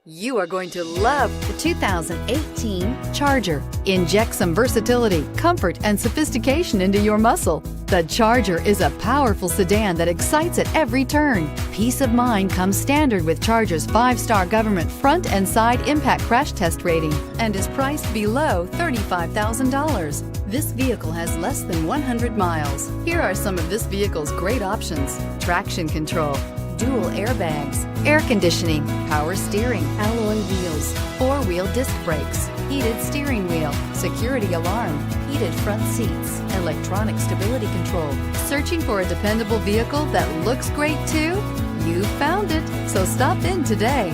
You are going to love the 2018 Charger. Inject some versatility, comfort, and sophistication into your muscle. The Charger is a powerful sedan that excites at every turn. Peace of mind comes standard with Charger's 5-star government front and side impact crash test rating and is priced below $35,000. This vehicle has less than 100 miles. Here are some of this vehicle's great options: traction control, dual airbags, air conditioning, power steering, alloy wheels, 4-wheel disc brakes, heated steering wheel, security alarm, heated front seats, electronic stability control. Searching for a dependable vehicle that looks great too? You found it, so stop in today.